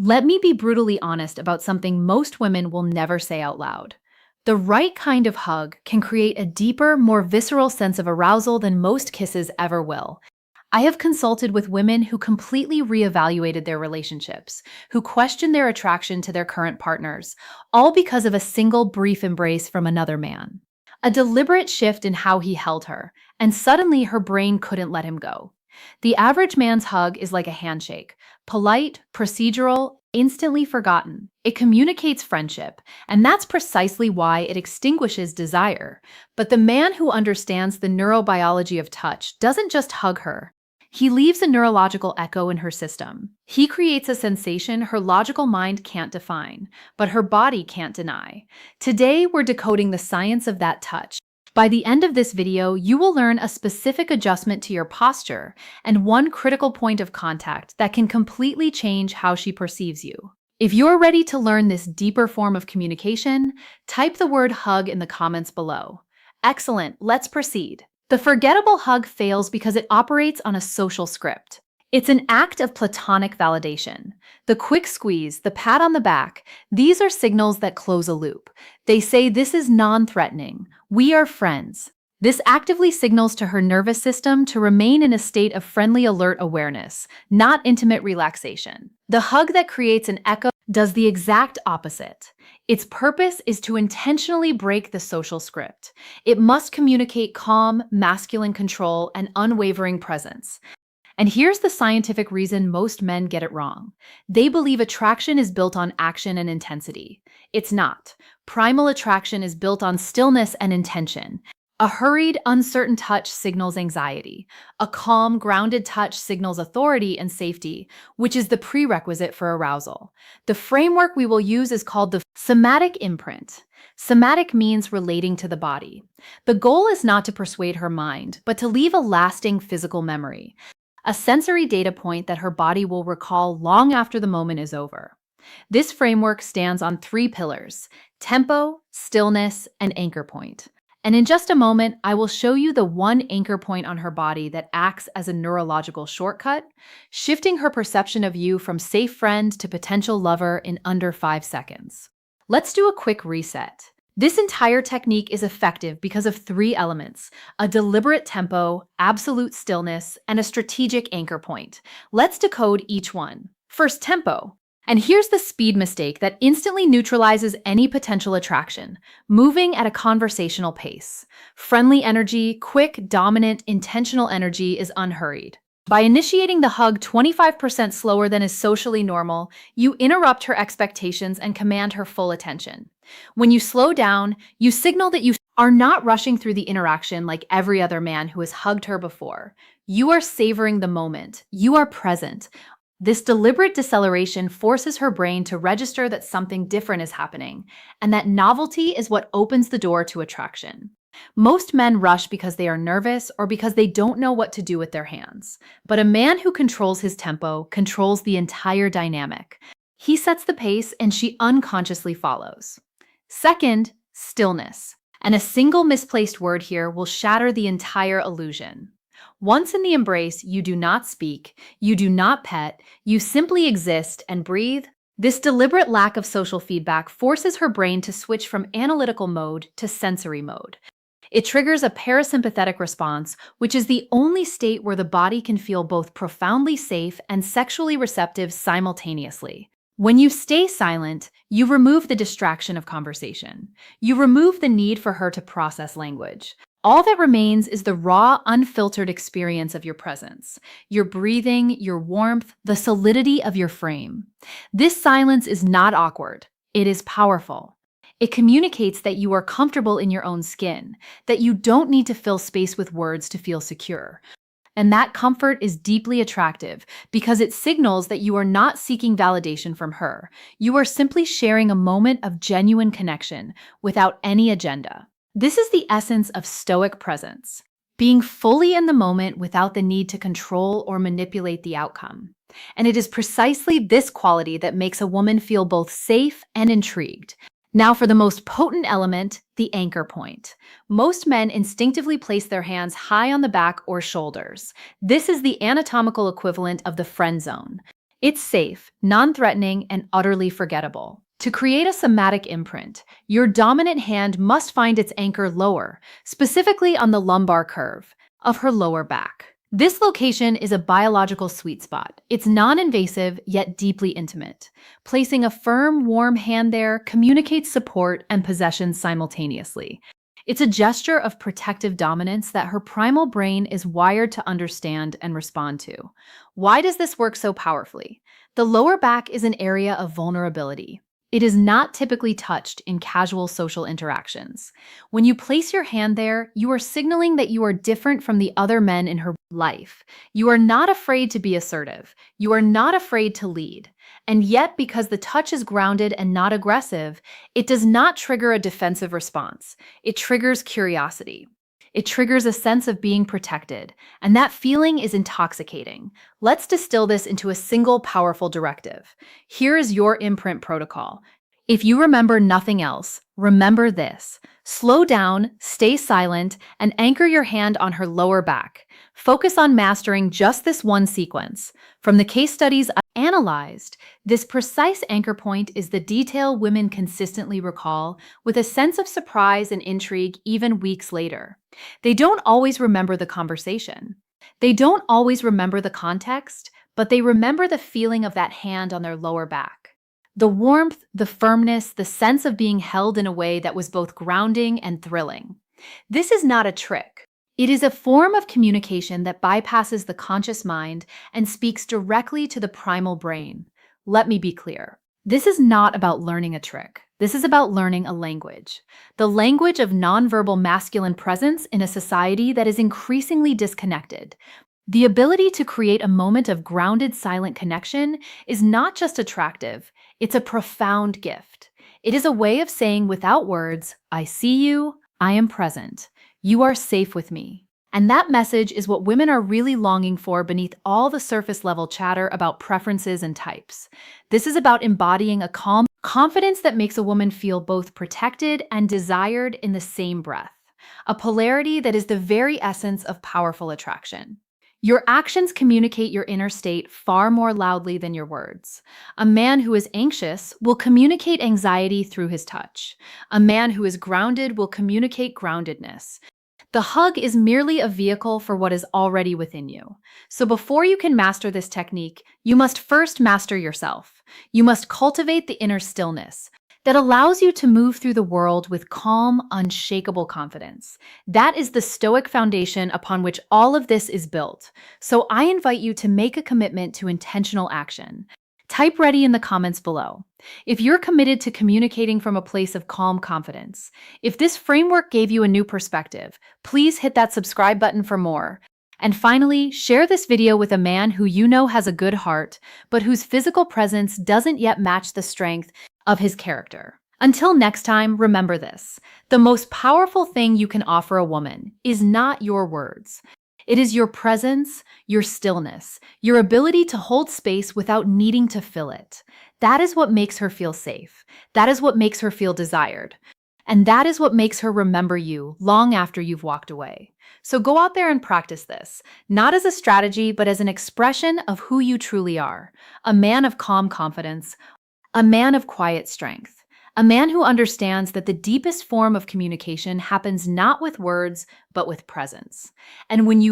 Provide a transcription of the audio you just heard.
Let me be brutally honest about something most women will never say out loud. The right kind of hug can create a deeper, more visceral sense of arousal than most kisses ever will. I have consulted with women who completely reevaluated their relationships, who questioned their attraction to their current partners, all because of a single brief embrace from another man. A deliberate shift in how he held her, and suddenly her brain couldn't let him go. The average man's hug is like a handshake, polite, procedural, instantly forgotten. It communicates friendship, and that's precisely why it extinguishes desire. But the man who understands the neurobiology of touch doesn't just hug her. He leaves a neurological echo in her system. He creates a sensation her logical mind can't define, but her body can't deny. Today, we're decoding the science of that touch. By the end of this video, you will learn a specific adjustment to your posture and one critical point of contact that can completely change how she perceives you. If you're ready to learn this deeper form of communication, type the word hug in the comments below. Excellent, let's proceed. The forgettable hug fails because it operates on a social script. It's an act of platonic validation. The quick squeeze, the pat on the back, these are signals that close a loop. They say this is non-threatening. We are friends. This actively signals to her nervous system to remain in a state of friendly alert awareness, not intimate relaxation. The hug that creates an echo does the exact opposite. Its purpose is to intentionally break the social script. It must communicate calm, masculine control, and unwavering presence. And here's the scientific reason most men get it wrong. They believe attraction is built on action and intensity. It's not. Primal attraction is built on stillness and intention. A hurried, uncertain touch signals anxiety. A calm, grounded touch signals authority and safety, which is the prerequisite for arousal. The framework we will use is called the somatic imprint. Somatic means relating to the body. The goal is not to persuade her mind, but to leave a lasting physical memory, a sensory data point that her body will recall long after the moment is over. This framework stands on three pillars: tempo, stillness, and anchor point. And in just a moment, I will show you the one anchor point on her body that acts as a neurological shortcut, shifting her perception of you from safe friend to potential lover in under 5 seconds. Let's do a quick reset. This entire technique is effective because of three elements: a deliberate tempo, absolute stillness, and a strategic anchor point. Let's decode each one. First, tempo. And here's the speed mistake that instantly neutralizes any potential attraction: moving at a conversational pace. Friendly energy, quick, dominant, intentional energy is unhurried. By initiating the hug 25% slower than is socially normal, you interrupt her expectations and command her full attention. When you slow down, you signal that you are not rushing through the interaction like every other man who has hugged her before. You are savoring the moment. You are present. This deliberate deceleration forces her brain to register that something different is happening, and that novelty is what opens the door to attraction. Most men rush because they are nervous or because they don't know what to do with their hands. But a man who controls his tempo controls the entire dynamic. He sets the pace and she unconsciously follows. Second, stillness. And a single misplaced word here will shatter the entire illusion. Once in the embrace, you do not speak, you do not pet, you simply exist and breathe. This deliberate lack of social feedback forces her brain to switch from analytical mode to sensory mode. It triggers a parasympathetic response, which is the only state where the body can feel both profoundly safe and sexually receptive simultaneously. When you stay silent, you remove the distraction of conversation. You remove the need for her to process language. All that remains is the raw, unfiltered experience of your presence, your breathing, your warmth, the solidity of your frame. This silence is not awkward. It is powerful. It communicates that you are comfortable in your own skin, that you don't need to fill space with words to feel secure. And that comfort is deeply attractive because it signals that you are not seeking validation from her. You are simply sharing a moment of genuine connection without any agenda. This is the essence of stoic presence, being fully in the moment without the need to control or manipulate the outcome. And it is precisely this quality that makes a woman feel both safe and intrigued. Now for the most potent element, the anchor point. Most men instinctively place their hands high on the back or shoulders. This is the anatomical equivalent of the friend zone. It's safe, non-threatening, and utterly forgettable. To create a somatic imprint, your dominant hand must find its anchor lower, specifically on the lumbar curve of her lower back. This location is a biological sweet spot. It's non-invasive, yet deeply intimate. Placing a firm, warm hand there communicates support and possession simultaneously. It's a gesture of protective dominance that her primal brain is wired to understand and respond to. Why does this work so powerfully? The lower back is an area of vulnerability. It is not typically touched in casual social interactions. When you place your hand there, you are signaling that you are different from the other men in her life. You are not afraid to be assertive. You are not afraid to lead. And yet, because the touch is grounded and not aggressive, it does not trigger a defensive response. It triggers curiosity. It triggers a sense of being protected, and that feeling is intoxicating. Let's distill this into a single powerful directive. Here is your imprint protocol. If you remember nothing else, remember this. Slow down, stay silent, and anchor your hand on her lower back. Focus on mastering just this one sequence. From the case studies I analyzed, this precise anchor point is the detail women consistently recall with a sense of surprise and intrigue even weeks later. They don't always remember the conversation. They don't always remember the context, but they remember the feeling of that hand on their lower back. The warmth, the firmness, the sense of being held in a way that was both grounding and thrilling. This is not a trick. It is a form of communication that bypasses the conscious mind and speaks directly to the primal brain. Let me be clear. This is not about learning a trick. This is about learning a language. The language of nonverbal masculine presence in a society that is increasingly disconnected. The ability to create a moment of grounded, silent connection is not just attractive, it's a profound gift. It is a way of saying without words, I see you, I am present, you are safe with me. And that message is what women are really longing for beneath all the surface level chatter about preferences and types. This is about embodying a calm confidence that makes a woman feel both protected and desired in the same breath. A polarity that is the very essence of powerful attraction. Your actions communicate your inner state far more loudly than your words. A man who is anxious will communicate anxiety through his touch. A man who is grounded will communicate groundedness. The hug is merely a vehicle for what is already within you. So before you can master this technique, you must first master yourself. You must cultivate the inner stillness that allows you to move through the world with calm, unshakable confidence. That is the stoic foundation upon which all of this is built. So I invite you to make a commitment to intentional action. Type ready in the comments below. If you're committed to communicating from a place of calm confidence, if this framework gave you a new perspective, please hit that subscribe button for more. And finally, share this video with a man who you know has a good heart, but whose physical presence doesn't yet match the strength of his character. Until next time, remember this. The most powerful thing you can offer a woman is not your words. It is your presence, your stillness, your ability to hold space without needing to fill it. That is what makes her feel safe. That is what makes her feel desired. And that is what makes her remember you long after you've walked away. So go out there and practice this, not as a strategy, but as an expression of who you truly are. A man of calm confidence, a man of quiet strength, a man who understands that the deepest form of communication happens not with words, but with presence. And when you